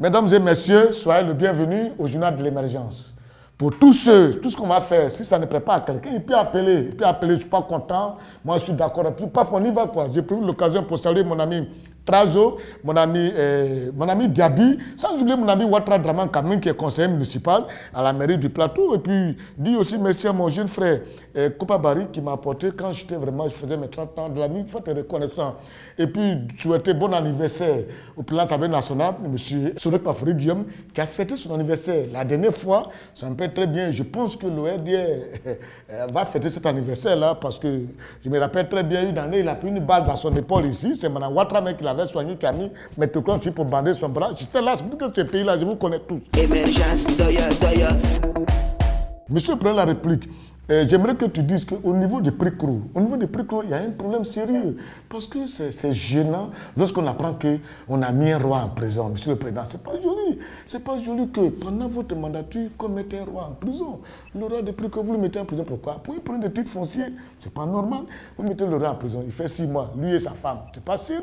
Mesdames et messieurs, soyez le bienvenu au journal de l'émergence. Pour tous ceux, tout ce qu'on va faire, si ça ne plaît pas à quelqu'un, il peut appeler, je ne suis pas content, moi je suis d'accord, et puis paf, on y va quoi. J'ai pris l'occasion pour saluer mon ami Trazo, mon ami Diaby, sans oublier mon ami Ouattara Draman Kamine qui est conseiller municipal à la mairie du Plateau. Et puis, dis aussi merci à mon jeune frère Kopa Bari qui m'a apporté quand je faisais mes 30 ans de la vie, il faut être reconnaissant. Et puis, souhaiter bon anniversaire au président de l'Assemblée nationale, M. Sorek Pafori Guillaume, qui a fêté son anniversaire. La dernière fois, ça me plaît très bien. Je pense que l'ORDR va fêter cet anniversaire-là parce que je me rappelle très bien, une année, il a pris une balle dans son épaule ici. C'est Mme Ouattara qui l'avait soigné, qui a mis métoclone pour bander son bras. J'étais là, c'est pour que ce pays-là, je vous connais tous. Monsieur le Président de la République, j'aimerais que tu dises qu'au niveau des prix courts, il y a un problème sérieux. Parce que c'est gênant lorsqu'on apprend qu'on a mis un roi en prison. Monsieur le Président, c'est pas joli. C'est pas joli que pendant votre mandature, qu'on mette un roi en prison. Le roi des prix que vous le mettez en prison, pourquoi? Pour y prendre des titres fonciers. C'est pas normal. Vous mettez le roi en prison, il fait 6 mois, lui et sa femme. C'est pas sérieux.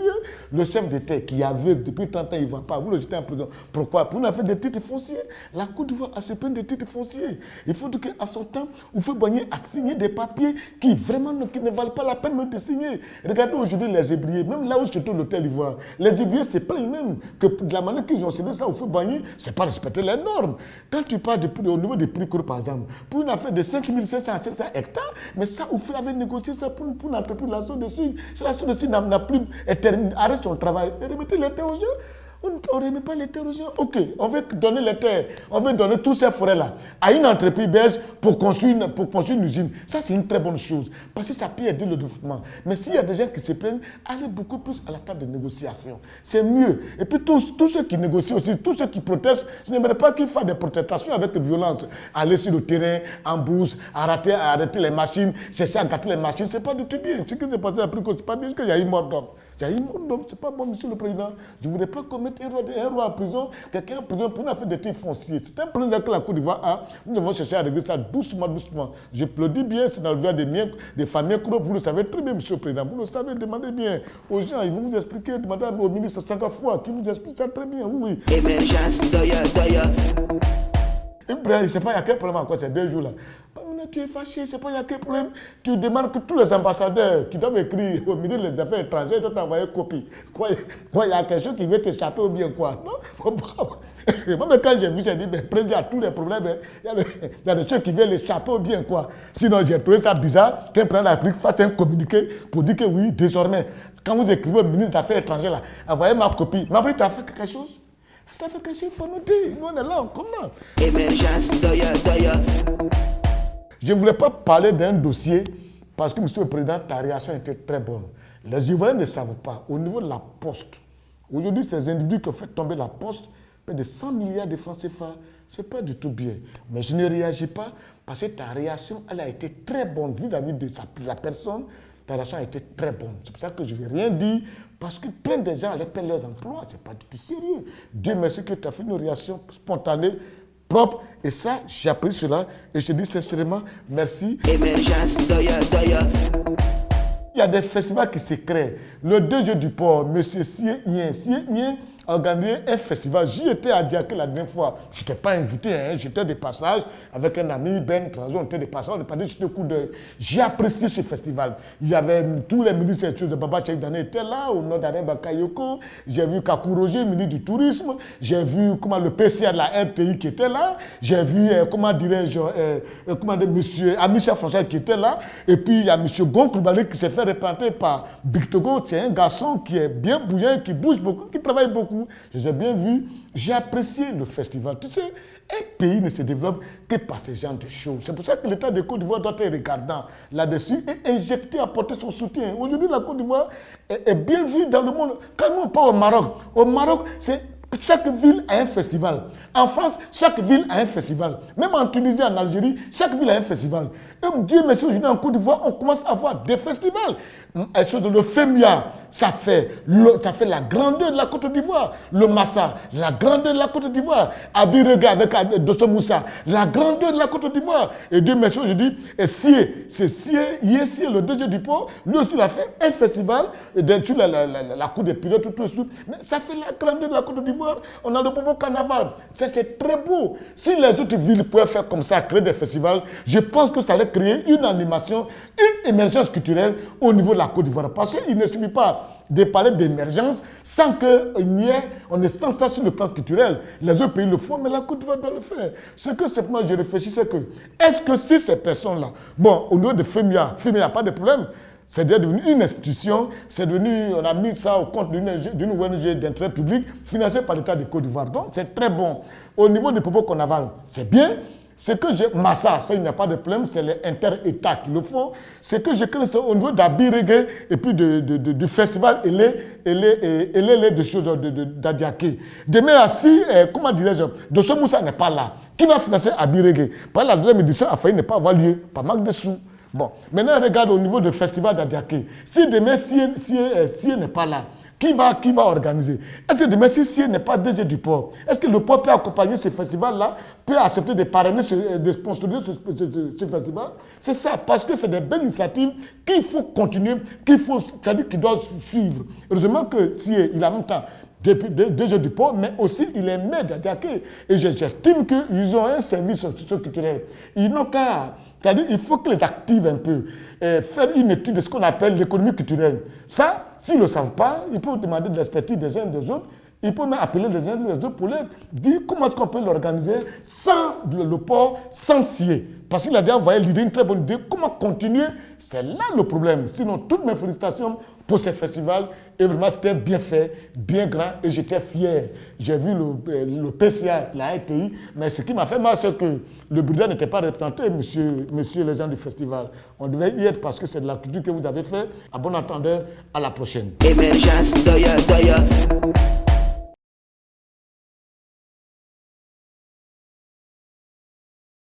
Le chef d'État qui est aveugle depuis 30 ans, il ne va pas. Vous le jetez en prison. Pourquoi? Pour nous faire des titres fonciers. La Côte d'Ivoire a se plaindre des titres fonciers. Il faut qu'à son temps, vous faites bagner à signer des papiers qui ne valent pas la peine de signer. Regardez aujourd'hui les ébriers, même là où se trouve l'hôtel Ivoire, les ébriers se plaignent même que de la manière qu'ils ont signé ça au feu bagné, c'est pas respecter les normes. Quand tu parles au niveau des prix courts par exemple, pour une affaire de 5500 à 700 hectares, mais ça, vous avait négocié ça pour une entreprise, la zone de Sud. Si la zone de Sud n'a plus arrête son travail, et remettez les terres aux gens. On ne remet pas les terres aux gens. Ok, on veut donner les terres, on veut donner toutes ces forêts-là à une entreprise belge pour construire une usine. Ça, c'est une très bonne chose, parce que ça peut aider le développement. Mais s'il y a des gens qui se plaignent, allez beaucoup plus à la table de négociation. C'est mieux. Et puis tous ceux qui négocient aussi, tous ceux qui protestent, je n'aimerais pas qu'ils fassent des protestations avec violence. Aller sur le terrain, en bourse, arrêter les machines, chercher à gâter les machines, c'est pas du tout bien. Ce qui s'est passé après, c'est pas bien, parce qu'il y a eu mort d'homme. Il y a eu mort d'homme, c'est pas bon, Monsieur le Président. Je ne voudrais pas qu'on mette un roi en prison, quelqu'un en prison pour une affaire de titres fonciers. C'est un problème que la Côte d'Ivoire a. Nous devons chercher à régler ça doucement, doucement. Je plaudis bien, c'est dans le verre des familles courtes. Vous le savez très bien, Monsieur le Président. Vous le savez, demandez bien aux gens. Ils vont vous expliquer, demandez au ministre 50 fois, qui vous explique ça très bien. Oui, oui. Émergence, doya. Je ne sais pas, il y a quel problème encore ces 2 jours-là. Tu es fâché, je ne sais pas, il y a quel problème. Tu demandes que tous les ambassadeurs qui doivent écrire au ministre des Affaires étrangères doivent t'envoyer copie. Quoi, il y a quelque chose qui veut t'échapper ou bien quoi? Non? Moi, quand j'ai vu, j'ai dit, président, tous les problèmes, il y a des choses qui veulent l'échapper ou bien quoi. Sinon, j'ai trouvé ça bizarre qu'un président de la République fasse un communiqué pour dire que oui, désormais, quand vous écrivez au ministre des Affaires étrangères, là, envoyez ma copie. Mais après, tu as fait quelque chose? Ça fait quelque chose, il faut nous dire. Nous, on est là, comment? Émergence, doya. Je ne voulais pas parler d'un dossier parce que, Monsieur le Président, ta réaction était très bonne. Les Ivoiriens ne savent pas. Au niveau de la poste, aujourd'hui, ces individus qui ont fait tomber la poste, près de 100 milliards de francs CFA, ce n'est pas du tout bien. Mais je ne réagis pas parce que ta réaction, elle a été très bonne vis-à-vis de la personne. Ta réaction a été très bonne. C'est pour ça que je ne vais rien dire parce que plein de gens allaient perdre leurs emplois. Ce n'est pas du tout sérieux. Dieu merci que tu as fait une réaction spontanée, propre, et ça, j'ai appris cela, et je te dis sincèrement, merci. Émergence, doya. Il y a des festivals qui se créent. Le 2 Jeux du port, M. Sie Nien a organisé un festival. J'y étais à Diaké la dernière fois. Je n'étais pas invité, j'étais de passage avec un ami, Ben Trazo, on était de passage, on n'est pas dit, j'étais coup d'œil. J'ai apprécié ce festival. Il y avait tous les ministres de Baba Cheikh Dane étaient là, au nom d'Alain Bakayoko. J'ai vu Kakou Roger, ministre du Tourisme. J'ai vu le PCA de la RTI qui était là. J'ai vu, M. Amicha François qui était là. Et puis, il y a M. Gon Koulibaly qui s'est fait représenter par Big Togo. C'est un garçon qui est bien bouillant, qui bouge beaucoup, qui travaille beaucoup. Je les ai bien vus. J'ai apprécié le festival. Tu sais, un pays ne se développe que par ce genre de choses. C'est pour ça que l'État de Côte d'Ivoire doit être regardant là-dessus et injecter, apporter son soutien. Aujourd'hui, la Côte d'Ivoire est bien vue dans le monde. Quand nous, on part au Maroc, c'est chaque ville a un festival. En France, chaque ville a un festival. Même en Tunisie, en Algérie, chaque ville a un festival. Et Dieu merci, aujourd'hui en Côte d'Ivoire, on commence à avoir des festivals. Le FEMIA, ça fait la grandeur de la Côte d'Ivoire. Le Massa, la grandeur de la Côte d'Ivoire. Abirega avec Dosso Moussa, la grandeur de la Côte d'Ivoire. Et Dieu merci, je dis, c'est Sié, le DG du port, lui aussi il a fait un festival sur la cour des pilotes, tout. Mais ça fait la grandeur de la Côte d'Ivoire. On a le Bobo Carnaval. C'est très beau. Si les autres villes pouvaient faire comme ça, créer des festivals, je pense que ça allait créer une animation, une émergence culturelle au niveau de la Côte d'Ivoire. Parce qu'il ne suffit pas de parler d'émergence sans qu'on ait sans ça sur le plan culturel. Les autres pays le font, mais la Côte d'Ivoire doit le faire. Ce que moi je réfléchis, c'est que, est-ce que si ces personnes-là, bon, au niveau de FEMIA, il n'y a pas de problème. C'est devenu une institution, on a mis ça au compte d'une ONG d'intérêt public financée par l'État de Côte d'Ivoire. Donc c'est très bon. Au niveau des propos qu'on avale, c'est bien. Ce que j'ai, Massa, ça il n'y a pas de problème, c'est les inter-États qui le font. Ce que je crée, c'est au niveau d'Abirege et puis du festival et les de choses d'Adiaké. Demain, si, comment disais-je, Dosso Moussa n'est pas là, qui va financer Abirege? Par la deuxième édition a failli ne pas avoir lieu, par manque de sous. Bon, maintenant regarde au niveau du festival d'Adiaké. Si demain, si n'est pas là, qui va organiser? Est-ce que demain, si n'est pas DG du port, est-ce que le port peut accompagner ce festival-là, peut accepter de parrainer, de sponsoriser ce festival? C'est ça, parce que c'est des belles initiatives qu'il faut continuer, c'est-à-dire qu'il doit suivre. Heureusement que si il a en même temps DG du port, mais aussi il est maire d'Adiaké. Et j'estime qu'ils ont un service socio-culturel. Ils n'ont qu'à... C'est-à-dire qu'il faut que les activent un peu, faire une étude de ce qu'on appelle l'économie culturelle. Ça, s'ils ne le savent pas, ils peuvent demander de l'expertise des uns des autres, ils peuvent même appeler les uns des autres pour leur dire comment est-ce qu'on peut l'organiser sans le port, sans scier. Parce qu'il a déjà envoyé l'idée, une très bonne idée, comment continuer, c'est là le problème. Sinon, toutes mes félicitations pour ce festival, et vraiment c'était bien fait, bien grand, et j'étais fier. J'ai vu le PCA, la RTI, mais ce qui m'a fait mal, c'est que le bulletin n'était pas représenté, monsieur les gens du festival. On devait y être parce que c'est de la culture que vous avez fait. À bon entendeur, à la prochaine. Émergence,